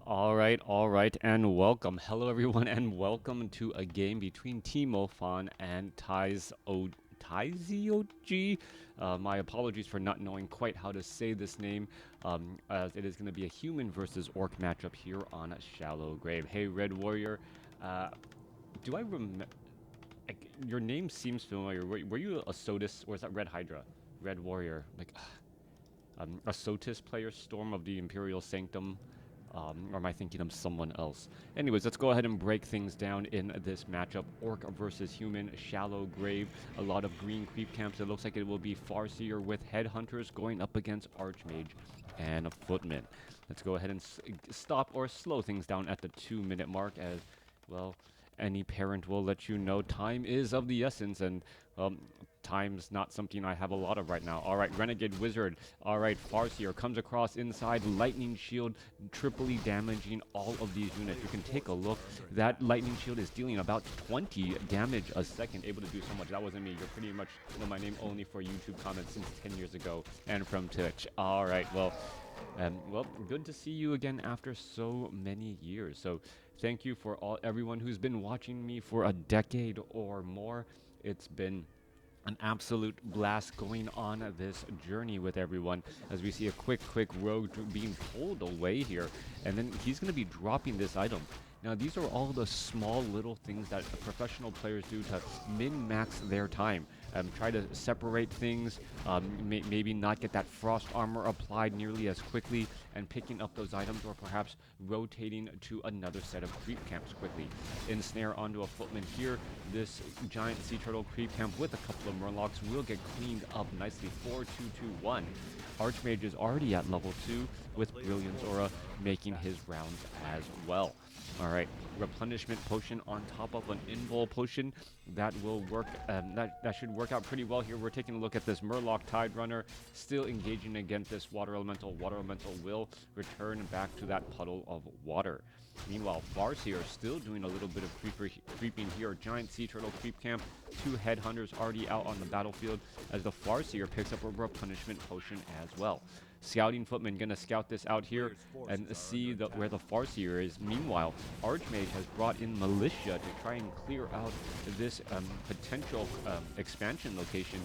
All right, and welcome. Hello, everyone, and welcome to a game between TiMofan and TiesioG. My apologies for not knowing quite how to say this name, as it is going to be a human versus orc matchup here on Shallow Grave. Hey, Red Warrior, uh, do I remember? Your name seems familiar. Were you a Sotus, or is that Red Hydra? Red Warrior, like a Sotus player, Storm of the Imperial Sanctum. Or am I thinking of someone else? Anyways, let's go ahead and break things down in this matchup. Orc versus human, shallow grave, a lot of green creep camps. It looks like it will be Farseer with headhunters going up against Archmage and a footman. Let's go ahead and stop or slow things down at the 2-minute mark, as well, any parent will let you know time is of the essence, and time's not something I have a lot of right now. All right, Renegade Wizard. All right, Farseer comes across inside, Lightning Shield, triply damaging all of these units. You can take a look. That Lightning Shield is dealing about 20 damage a second, able to do so much. That wasn't me. You're pretty much know my name only for YouTube comments since 10 years ago and from Twitch. All right, well, good to see you again after so many years. So thank you for everyone who's been watching me for a decade or more. It's been an absolute blast going on this journey with everyone, as we see a quick rogue being pulled away here, and then he's going to be dropping this item. Now, these are all the small little things that professional players do to min-max their time. Try to separate things, maybe not get that frost armor applied nearly as quickly, and picking up those items, or perhaps rotating to another set of creep camps quickly. Ensnare onto a footman here. This giant sea turtle creep camp with a couple of murlocs will get cleaned up nicely. 4-2-2-1. Archmage is already at level 2 with Brilliance Aura making his rounds as well. Alright, replenishment potion on top of an invul potion. That will work, that should work out pretty well here. We're taking a look at this Murloc Tide Runner, still engaging against this Water Elemental. Water Elemental will return back to that puddle of water. Meanwhile, Farseer still doing a little bit of creeping here. Giant Sea Turtle creep camp, 2 headhunters already out on the battlefield, as the Farseer picks up a replenishment potion as well. Scouting Footman gonna scout this out here and see where the Farseer is. Meanwhile, Archmage has brought in Militia to try and clear out this potential expansion location,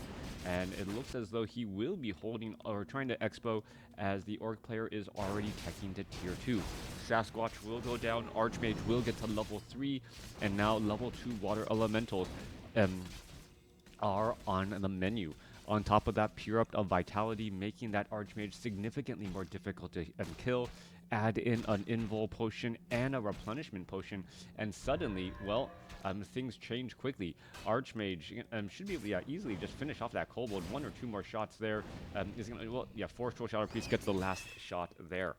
and it looks as though he will be holding or trying to expo, as the Orc player is already teching to tier 2. Sasquatch will go down, Archmage will get to level 3, and now level 2 Water Elementals are on the menu. On top of that, Pure Up of Vitality, making that Archmage significantly more difficult to kill. Add in an Invul potion and a replenishment potion, and suddenly, well, things change quickly. Archmage should be able to easily just finish off that Kobold. 1 or 2 more shots there. Is gonna, well, yeah, Force Troll Shadow Priest gets the last shot there.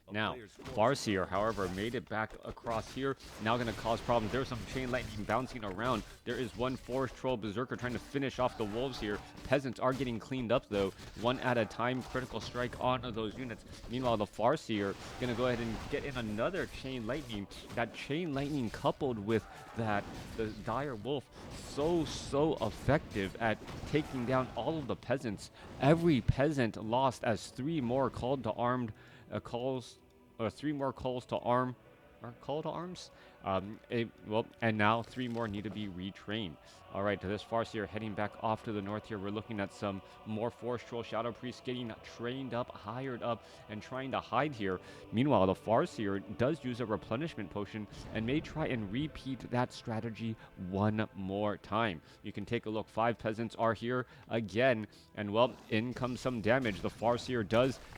Now, Farseer, however, made it back across here. Now going to cause problems. There's some chain lightning bouncing around. There is one Forest Troll Berserker trying to finish off the wolves here. Peasants are getting cleaned up, though. 1 at a time. Critical strike on those units. Meanwhile, the Farseer going to go ahead and get in another chain lightning. That chain lightning coupled with the dire wolf, so effective at taking down all of the peasants. Every peasant lost as 3 more called to armed calls, or 3 more calls to arm, or call to arms. And now 3 more need to be retrained. All right, to this Farseer heading back off to the north here. We're looking at some more Forest Troll Shadow Priests getting trained up, hired up, and trying to hide here. Meanwhile, the Farseer does use a replenishment potion and may try and repeat that strategy 1 more time. You can take a look. 5 peasants are here again, and well, in comes some damage. The Farseer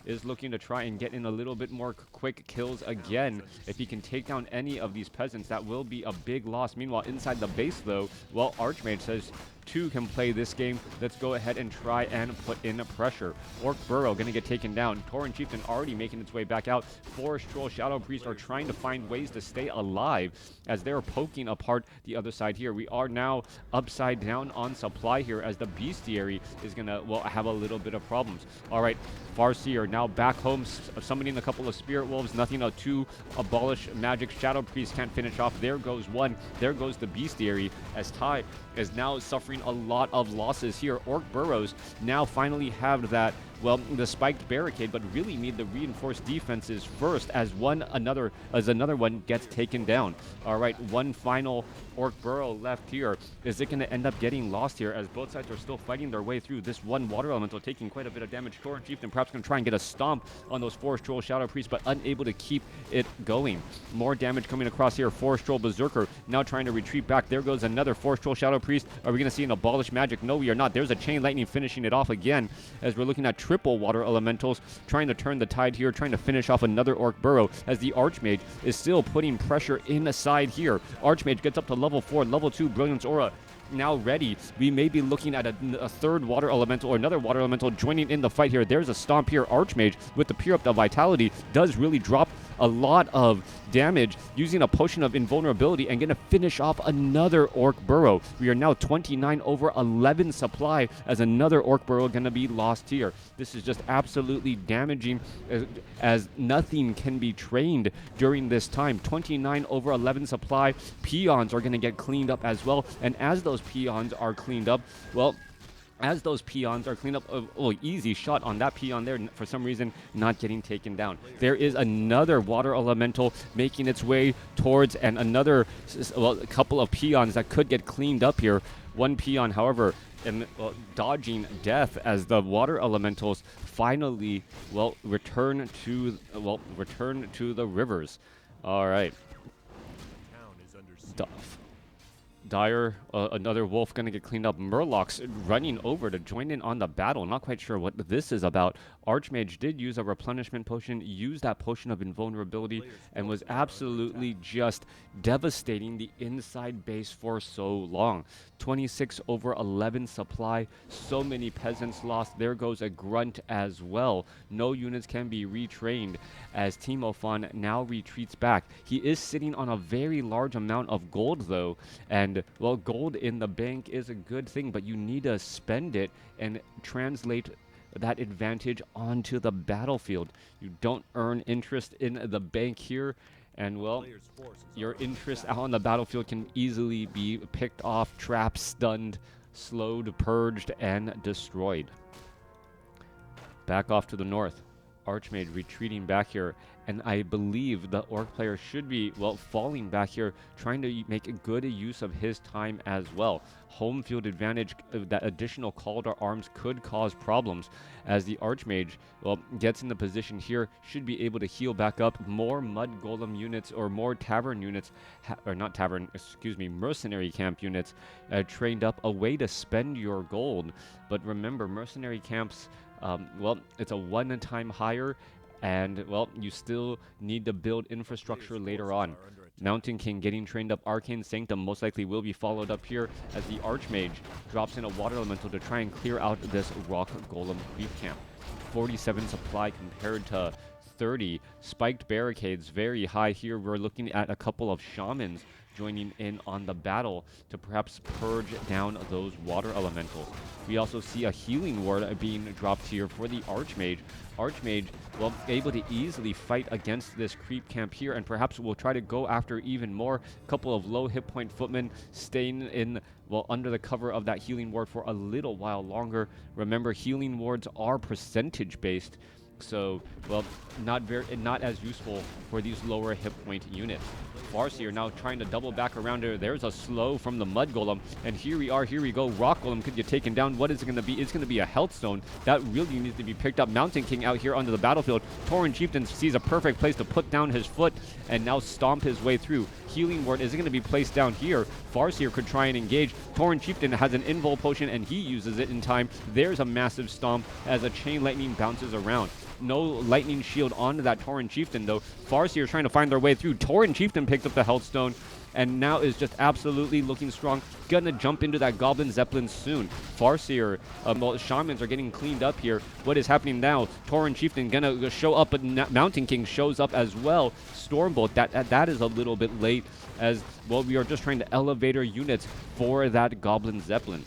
is looking to try and get in a little bit more quick kills again. If he can take down any of these peasants, that will be a big loss. Meanwhile, inside the base, though, well, Archmage says 2 can play this game. Let's go ahead and try and put in pressure. Orc Burrow gonna get taken down. Tauren Chieftain already making its way back out. Forest Troll Shadow Priest are trying to find ways to stay alive as they're poking apart the other side here. We are now upside down on supply here, as the Bestiary is gonna, well, have a little bit of problems. All right, Farseer now back home, summoning a couple of Spirit Wolves. Nothing to abolish magic. Shadow Priest can't finish off. There goes 1. There goes the Bestiary, as Ty is now suffering a lot of losses here. Orc Burrows now finally have that well, the spiked barricade, but really need the reinforced defenses first as another one gets taken down. All right, one final Orc Burrow left here. Is it going to end up getting lost here as both sides are still fighting their way through? This one Water Elemental taking quite a bit of damage. Torrent Chieftain perhaps going to try and get a stomp on those Forest Troll Shadow Priest, but unable to keep it going. More damage coming across here. Forest Troll Berserker now trying to retreat back. There goes another Forest Troll Shadow Priest. Are we going to see an Abolish Magic? No, we are not. There's a Chain Lightning finishing it off again as we're looking at triple Water Elementals trying to turn the tide here, trying to finish off another Orc Burrow as the Archmage is still putting pressure inside here. Archmage gets up to level 4, level 2 Brilliance Aura now ready. We may be looking at a third Water Elemental or another Water Elemental joining in the fight here. There's a stomp here. Archmage with the Pure Up the Vitality does really drop a lot of damage using a Potion of Invulnerability and going to finish off another Orc Burrow. We are now 29 over 11 supply as another Orc Burrow going to be lost here. This is just absolutely damaging as nothing can be trained during this time. 29 over 11 supply. Peons are going to get cleaned up as well, and as those peons are cleaned up, well, easy shot on that peon there, for some reason not getting taken down. There is another Water Elemental making its way towards, and another, well, a couple of peons that could get cleaned up here. One peon, however, dodging death as the Water Elementals finally, well, return to the rivers. All right. Dire, another wolf going to get cleaned up. Murlocs running over to join in on the battle. Not quite sure what this is about. Archmage did use a replenishment potion, used that Potion of Invulnerability, and was absolutely just devastating the inside base for so long. 26 over 11 supply. So many peasants lost. There goes a grunt as well. No units can be retrained as TiMofan now retreats back. He is sitting on a very large amount of gold though, and well, gold in the bank is a good thing, but you need to spend it and translate that advantage onto the battlefield. You don't earn interest in the bank here, and well, your interest out on the battlefield can easily be picked off, trapped, stunned, slowed, purged, and destroyed. Back off to the north. Archmage retreating back here, and I believe the Orc player should be, well, falling back here, trying to make a good use of his time as well. Home field advantage, that additional call to arms could cause problems as the Archmage, well, gets in the position here, should be able to heal back up. More Mud Golem units or more Tavern units, Mercenary Camp units trained up, a way to spend your gold. But remember, Mercenary Camps, well, it's a one-time hire, and well, you still need to build infrastructure later on. Mountain King getting trained up. Arcane Sanctum most likely will be followed up here as the Archmage drops in a Water Elemental to try and clear out this Rock Golem creep camp. 47 supply compared to 30. Spiked barricades very high here. We're looking at a couple of shamans joining in on the battle to perhaps purge down those Water Elementals. We also see a healing ward being dropped here for the Archmage. Archmage, well, able to easily fight against this creep camp here, and perhaps we'll try to go after even more. Couple of low hit point footmen staying in, well, under the cover of that healing ward for a little while longer. Remember, healing wards are percentage based, so, well, not as useful for these lower hit point units. Farseer now trying to double back around her. There's a slow from the Mud Golem, and here we go. Rock Golem could get taken down. What is it going to be? It's going to be a Health Stone. That really needs to be picked up. Mountain King out here onto the battlefield. Torrent Chieftain sees a perfect place to put down his foot and now stomp his way through. Healing Ward is going to be placed down here. Farseer could try and engage. Torrent Chieftain has an Invul Potion, and he uses it in time. There's a massive stomp as a Chain Lightning bounces around. No lightning shield onto that Torrent Chieftain though. Farseer trying to find their way through. Torrent Chieftain picked up the Health Stone and now is just absolutely looking strong. Gonna jump into that Goblin Zeppelin soon. Farseer, well, Shamans are getting cleaned up here. What is happening now? Torrent Chieftain gonna show up, but Mountain King shows up as well. Stormbolt, that is a little bit late as, well, we are just trying to elevate our units for that Goblin Zeppelin.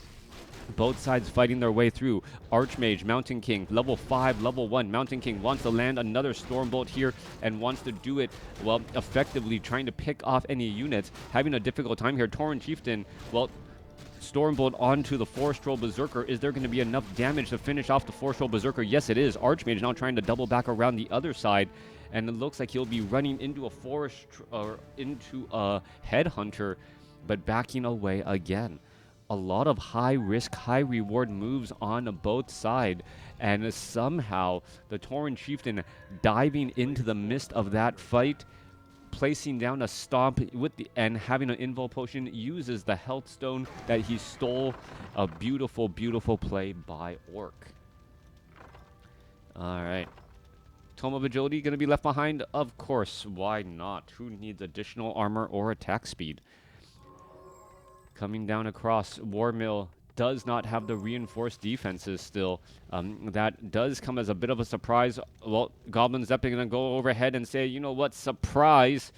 Both sides fighting their way through. Archmage, Mountain King, level 5, level 1. Mountain King wants to land another Stormbolt here and wants to do it, well, effectively trying to pick off any units. Having a difficult time here. Torrent Chieftain, well, Stormbolt onto the Forestro Berserker. Is there going to be enough damage to finish off the Forestro Berserker? Yes, it is. Archmage now trying to double back around the other side, and it looks like he'll be running into a forest or into a Headhunter, but backing away again. A lot of high risk, high reward moves on both sides, and somehow the Tauren Chieftain diving into the midst of that fight, placing down a stomp with and having an invul potion, uses the health stone that he stole. A beautiful, beautiful play by Orc. All right. Tome of Agility going to be left behind? Of course. Why not? Who needs additional armor or attack speed? Coming down across, Warmill does not have the reinforced defenses still. That does come as a bit of a surprise. Well, Goblin Zeppelin going to go overhead and say, you know what, surprise.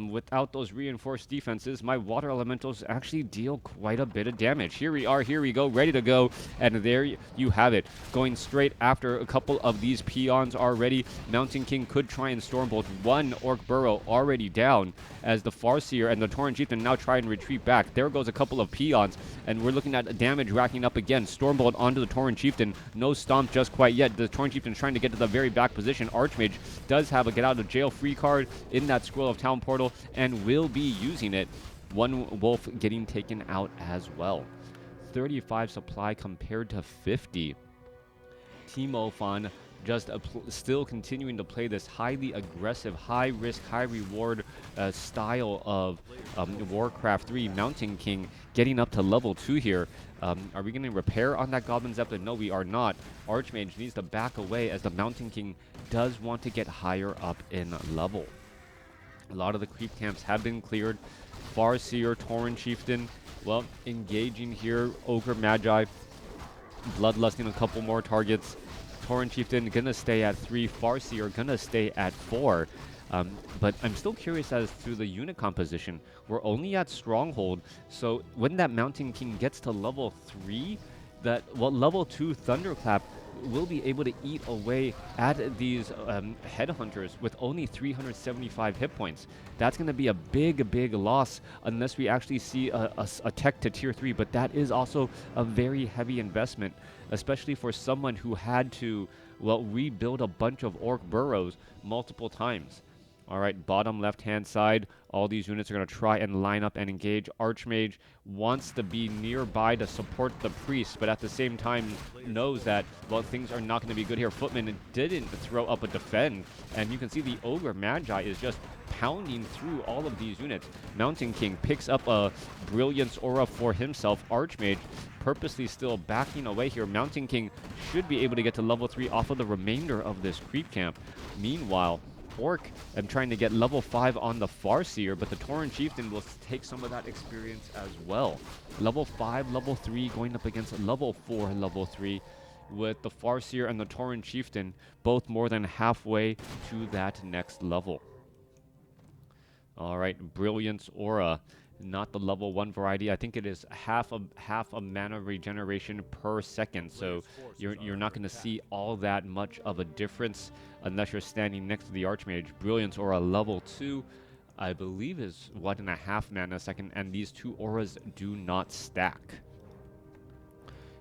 Without those reinforced defenses, my water elementals actually deal quite a bit of damage. Here we are, here we go, ready to go, and there you have it. Going straight after a couple of these peons already. Mountain King could try and Stormbolt. One Orc Burrow already down, as the Farseer and the Tauren Chieftain now try and retreat back. There goes a couple of peons, and we're looking at damage racking up again. Stormbolt onto the Tauren Chieftain. No stomp just quite yet. The Tauren Chieftain trying to get to the very back position. Archmage does have a get out of jail free card in that Scroll of Town portal and will be using it. One wolf getting taken out as well. 35 supply compared to 50. TiMofan just still continuing to play this highly aggressive, high risk, high reward style of WarCraft 3. Mountain King getting up to level 2 here. Are we going to repair on that Goblin Zeppelin? No, we are not. Archmage needs to back away as the Mountain King does want to get higher up in level. A lot of the creep camps have been cleared. Farseer, Tauren Chieftain, well, engaging here. Ogre Magi, bloodlusting a couple more targets. Tauren Chieftain gonna stay at 3. Farseer gonna stay at 4. But I'm still curious as to the unit composition. We're only at Stronghold, so when that Mountain King gets to level 3, level 2 Thunderclap will be able to eat away at these Headhunters with only 375 hit points. That's going to be a big, big loss unless we actually see a tech to tier 3, but that is also a very heavy investment, especially for someone who had to, well, rebuild a bunch of Orc Burrows multiple times. All right, bottom left-hand side, all these units are going to try and line up and engage. Archmage wants to be nearby to support the priest, but at the same time knows that, well, things are not going to be good here. Footman didn't throw up a defend, and you can see the Ogre Magi is just pounding through all of these units. Mountain King picks up a Brilliance Aura for himself. Archmage purposely still backing away here. Mountain King should be able to get to level 3 off of the remainder of this creep camp. Meanwhile, Orc am trying to get level 5 on the Farseer, but the Tauren Chieftain will take some of that experience as well. Level 5, level 3 going up against level 4, level 3, with the Farseer and the Tauren Chieftain both more than halfway to that next level. All right, Brilliance Aura. Not the level 1 variety. I think it is half a mana regeneration per second. So you're not going to see all that much of a difference unless you're standing next to the Archmage. Brilliance Aura level 2, I believe, is 1.5 mana a second, and these two auras do not stack.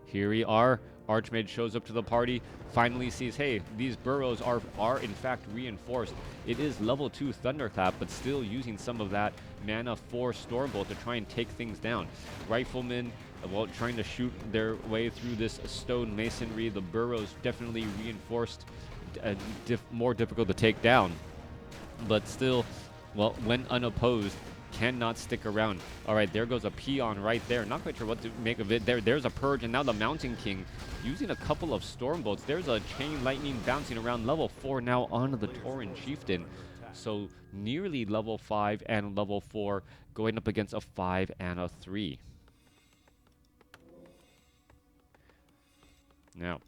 Here we are. Archmage shows up to the party, finally sees, hey, these burrows are in fact reinforced. It is level 2 Thunderclap, but still using some of that mana for Stormbolt to try and take things down. Riflemen, well, trying to shoot their way through this stone masonry. The burrows definitely reinforced, more difficult to take down, but still, well, when unopposed, cannot stick around. All right, there goes a peon right there. Not quite sure what to make of it. There's a purge, and now the Mountain King using a couple of Stormbolts. There's a Chain Lightning bouncing around. Level 4 now onto the Tauren Chieftain. So nearly level 5 and level 4 going up against a 5 and a 3. Now,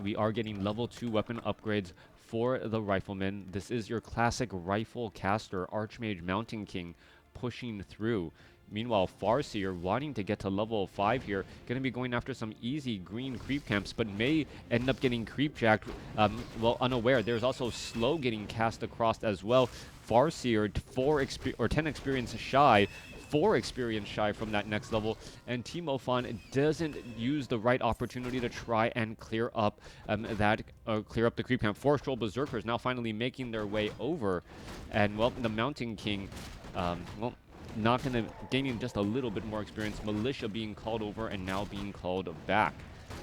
we are getting level 2 weapon upgrades for the Rifleman. This is your classic rifle caster, Archmage Mountain King, pushing through. Meanwhile, Farseer wanting to get to level 5 here, going to be going after some easy green creep camps, but may end up getting creep jacked, well, unaware. There's also slow getting cast across as well. Farseer, 10 experience shy. 4 experience shy from that next level, and TiMofan doesn't use the right opportunity to try and clear up clear up the creep camp. 4 Stroll Berserkers now finally making their way over, and well, the Mountain King, well, not gonna gaining just a little bit more experience. Militia being called over and now being called back.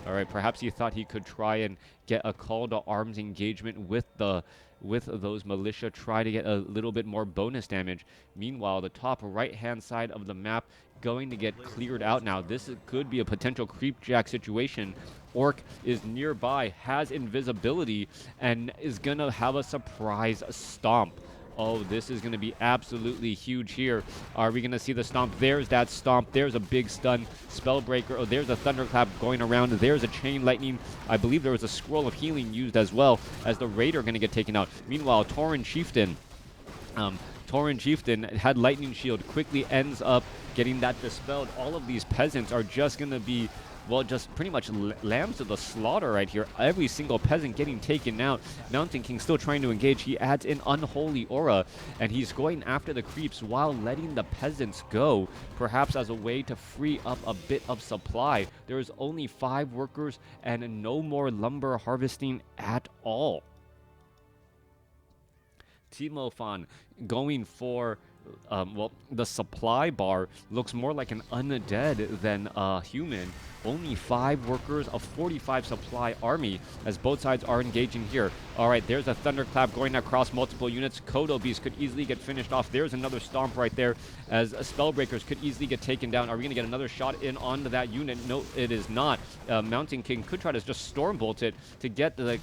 All right, perhaps he thought he could try and get a call to arms engagement with those militia, try to get a little bit more bonus damage. Meanwhile, the top right-hand side of the map going to get cleared out now. Could be a potential creepjack situation. Orc is nearby, has invisibility, and is gonna have a surprise stomp. Oh, this is going to be absolutely huge here. Are we going to see the stomp? There's that stomp. There's a big stun. Spellbreaker. Oh, there's a thunderclap going around. There's a chain lightning. I believe there was a scroll of healing used as well, as the Raider going to get taken out. Meanwhile, Tauren Chieftain had lightning shield, quickly ends up getting that dispelled. All of these peasants are just going to be, well, just pretty much lambs to the slaughter right here. Every single peasant getting taken out. Mountain King still trying to engage. He adds an unholy aura, and he's going after the creeps while letting the peasants go, perhaps as a way to free up a bit of supply. There is only 5 workers and no more lumber harvesting at all. TiMofan going for, well, the supply bar looks more like an undead than a human. Only 5 workers, a 45 supply army, as both sides are engaging here. All right, there's a thunderclap going across multiple units. Kodo Beast could easily get finished off. There's another stomp right there, as Spellbreakers could easily get taken down. Are we going to get another shot in onto that unit? No, it is not. Mountain King could try to just Stormbolt it to get the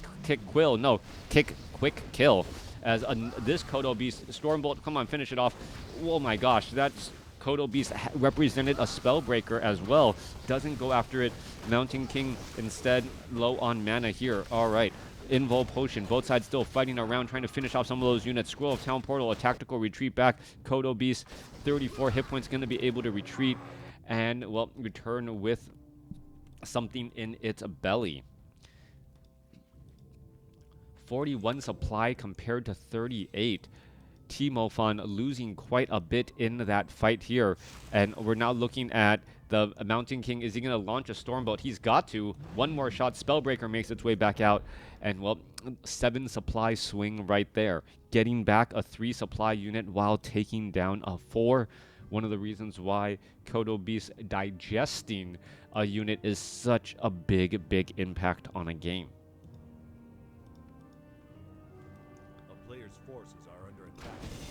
quick kill. As this Kodo Beast, Stormbolt, come on, finish it off. Oh my gosh, that's Kodo Beast represented a Spellbreaker as well. Doesn't go after it. Mountain King instead low on mana here. All right. Invul Potion. Both sides still fighting around, trying to finish off some of those units. Scroll of Town Portal, a tactical retreat back. Kodo Beast, 34 hit points, going to be able to retreat and, well, return with something in its belly. 41 supply compared to 38. TiMofan losing quite a bit in that fight here. And we're now looking at the Mountain King. Is he going to launch a Stormbolt? He's got to. One more shot. Spellbreaker makes its way back out. And, well, 7 supply swing right there. Getting back a 3 supply unit while taking down a 4. One of the reasons why Kodo Beast digesting a unit is such a big impact on a game.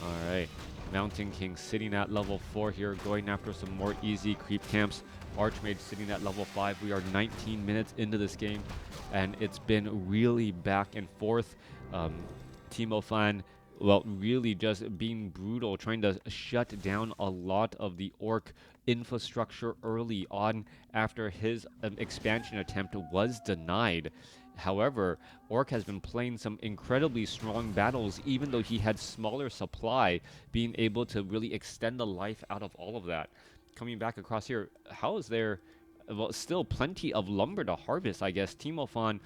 All right, Mountain King sitting at level 4 here, going after some more easy creep camps. Archmage sitting at level 5. We are 19 minutes into this game, and it's been really back and forth. TiMofan, well, really just being brutal, trying to shut down a lot of the Orc infrastructure early on after his expansion attempt was denied. However, Orc has been playing some incredibly strong battles, even though he had smaller supply, being able to really extend the life out of all of that. Coming back across here, how is there, well, still plenty of lumber to harvest, I guess. TiMofan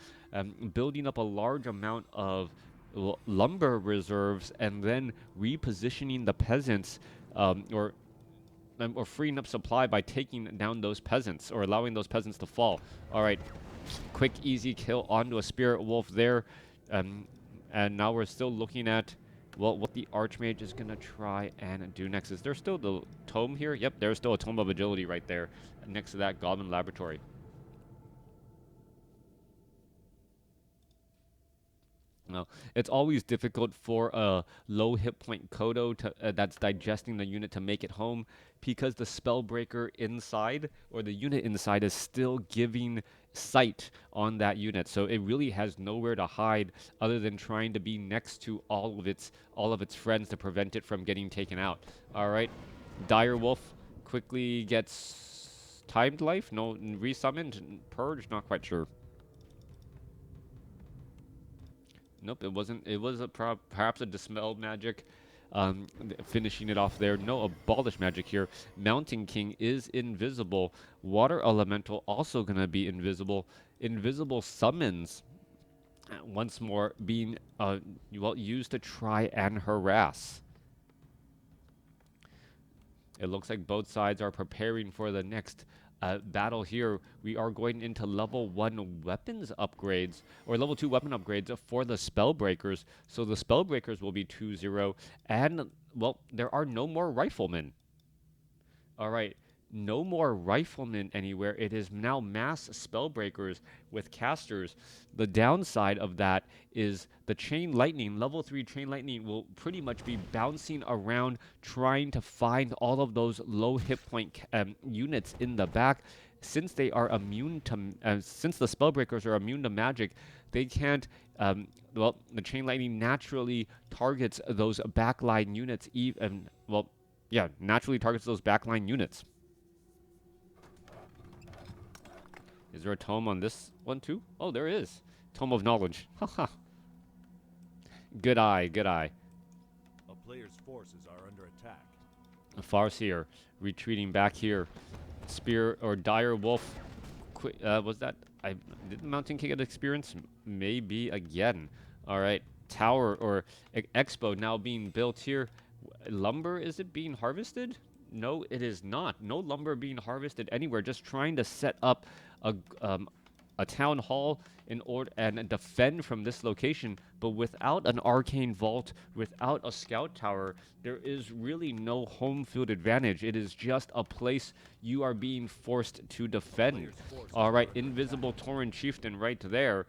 building up a large amount of lumber reserves and then repositioning the peasants, or freeing up supply by taking down those peasants, or allowing those peasants to fall. All right. Quick, easy kill onto a Spirit Wolf there. And now we're still looking at, well, what the Archmage is going to try and do next. Is there still the Tome here? Yep, there's still a Tome of Agility right there next to that Goblin Laboratory. No, it's always difficult for a low hit point Kodo that's digesting the unit to make it home, because the Spellbreaker inside, or the unit inside, is still giving sight on that unit. So it really has nowhere to hide other than trying to be next to all of its friends to prevent it from getting taken out. All right, Dire Wolf quickly gets timed life. No, resummoned, purged. Not quite sure. Nope, it wasn't. It was perhaps a dispel magic, finishing it off there. No abolish magic here. Mountain King is invisible. Water Elemental also going to be invisible. Invisible summons, once more being well used to try and harass. It looks like both sides are preparing for the next battle here. We are going into level 1 weapons upgrades, or level 2 weapon upgrades for the Spellbreakers. So the Spellbreakers will be 2-0, and, well, there are no more Riflemen. All right, no more Riflemen anywhere. It is now mass Spellbreakers with casters. The downside of that is the Chain Lightning, level 3 Chain Lightning, will pretty much be bouncing around trying to find all of those low hit point units in the back. Since they are immune to, since the Spellbreakers are immune to magic, they can't, well, the Chain Lightning naturally targets those backline units, well, yeah, naturally targets those backline units. Is there a tome on this one too? Oh, there is. Tome of Knowledge. Haha. Good eye, good eye. A player's forces are under attack. A Farseer retreating back here. Spear or Dire Wolf. Was that? Did Mountain King get experience? Maybe again. All right. Tower or Expo now being built here. Lumber, is it being harvested? No, it is not. No lumber being harvested anywhere. Just trying to set up a town hall in order and defend from this location. But without an arcane vault, without a scout tower, there is really no home field advantage. It is just a place you are being forced to defend. All right, Invisible Tauren Chieftain right there.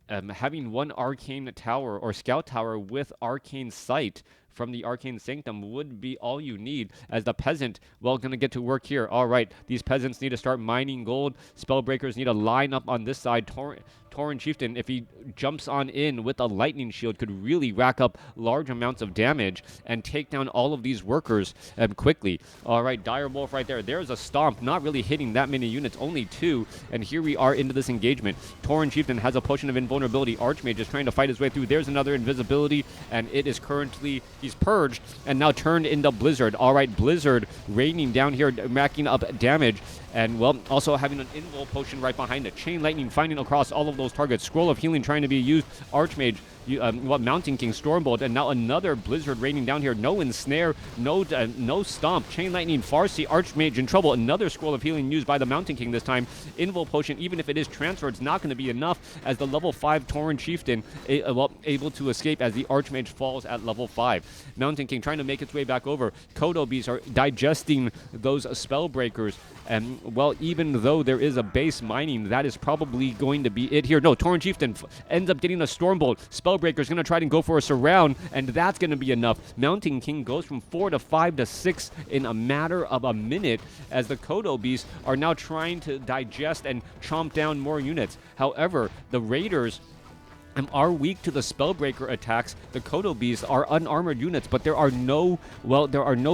Having one arcane tower or scout tower with arcane sight from the Arcane Sanctum would be all you need, as the peasant, well, going to get to work here. All right, these peasants need to start mining gold. Spellbreakers need to line up on this side. Tauren Chieftain, if he jumps on in with a lightning shield, could really rack up large amounts of damage and take down all of these workers quickly. All right, Dire Wolf right there. There's a stomp, not really hitting that many units, only 2. And here we are into this engagement. Tauren Chieftain has a potion of invulnerability. Archmage is trying to fight his way through. There's another invisibility, and it is currently, he's purged and now turned into Blizzard. All right, Blizzard raining down here, racking up damage. And, well, also having an invul potion right behind it. Chain Lightning finding across all of those targets. Scroll of Healing trying to be used. Archmage, Mountain King, Stormbolt, and now another Blizzard raining down here. No Ensnare, no Stomp. Chain Lightning, Farsi, Archmage in trouble. Another Scroll of Healing used by the Mountain King this time. Invul potion, even if it is transferred, it's not going to be enough, as the level 5 Tauren Chieftain, able to escape as the Archmage falls at level 5. Mountain King trying to make its way back over. Kodo beasts are digesting those Spellbreakers. And, well, even though there is a base mining, that is probably going to be it here. No, Tauren Chieftain ends up getting a Stormbolt. Spellbreaker's going to try to go for a surround, and that's going to be enough. Mountain King goes from 4 to 5 to 6 in a matter of a minute, as the Kodo beasts are now trying to digest and chomp down more units. However, the Raiders are weak to the Spellbreaker attacks. The Kodo beasts are unarmored units, but there are no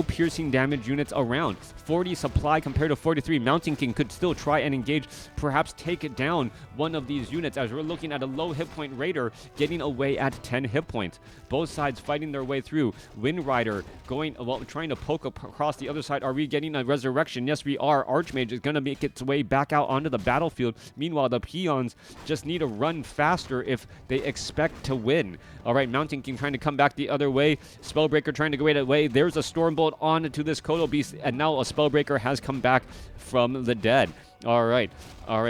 piercing damage units around. 40 supply compared to 43. Mountain King could still try and engage, perhaps take it down one of these units, as we're looking at a low hit point Raider getting away at 10 hit points. Both sides fighting their way through. Wind Rider trying to poke across the other side. Are we getting a resurrection? Yes, we are. Archmage is going to make its way back out onto the battlefield. Meanwhile, the peons just need to run faster if they expect to win. All right, Mountain King trying to come back the other way. Spellbreaker trying to go away. There's a Stormbolt on to this Kodo beast, and now a Spellbreaker has come back from the dead. All right,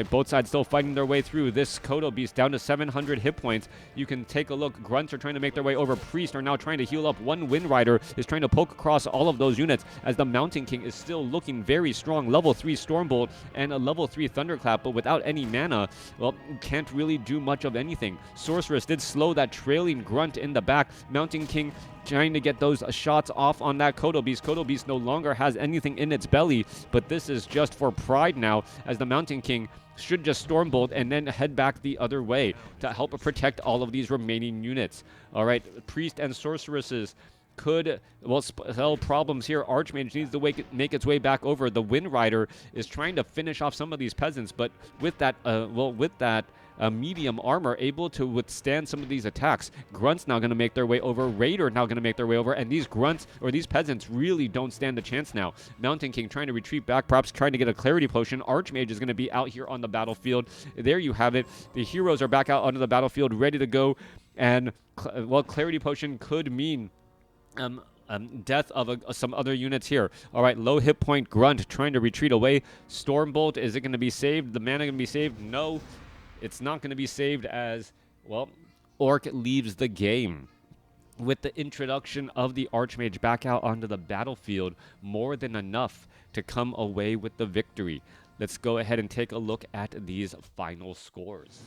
both sides still fighting their way through. This Kodo beast down to 700 hit points. You can take a look. Grunts are trying to make their way over. Priests are now trying to heal up. One Wind Rider is trying to poke across all of those units, as the Mountain King is still looking very strong. Level 3 Stormbolt and a level 3 Thunderclap, but without any mana, well, can't really do much of anything. Sorceress did slow that trailing Grunt in the back. Mountain King trying to get those shots off on that Kodo beast. Kodo beast no longer has anything in its belly, but this is just for pride now, as the Mountain King should just Stormbolt and then head back the other way to help protect all of these remaining units. All right, Priest and Sorceresses could, well, spell problems here. Archmage needs to make its way back over. The Wind Rider is trying to finish off some of these peasants, but with that, medium armor, able to withstand some of these attacks. Grunts now going to make their way over. Raider now going to make their way over, and these grunts, or these peasants, really don't stand a chance now. Mountain King trying to retreat back, perhaps trying to get a clarity potion. Archmage is going to be out here on the battlefield. There you have it. The heroes are back out onto the battlefield, ready to go, and, well, clarity potion could mean Death of some other units here. All right, low hit point Grunt trying to retreat away. Stormbolt, is it going to be saved? The mana going to be saved? No, it's not going to be saved as, well, Orc leaves the game. With the introduction of the Archmage back out onto the battlefield, more than enough to come away with the victory. Let's go ahead and take a look at these final scores.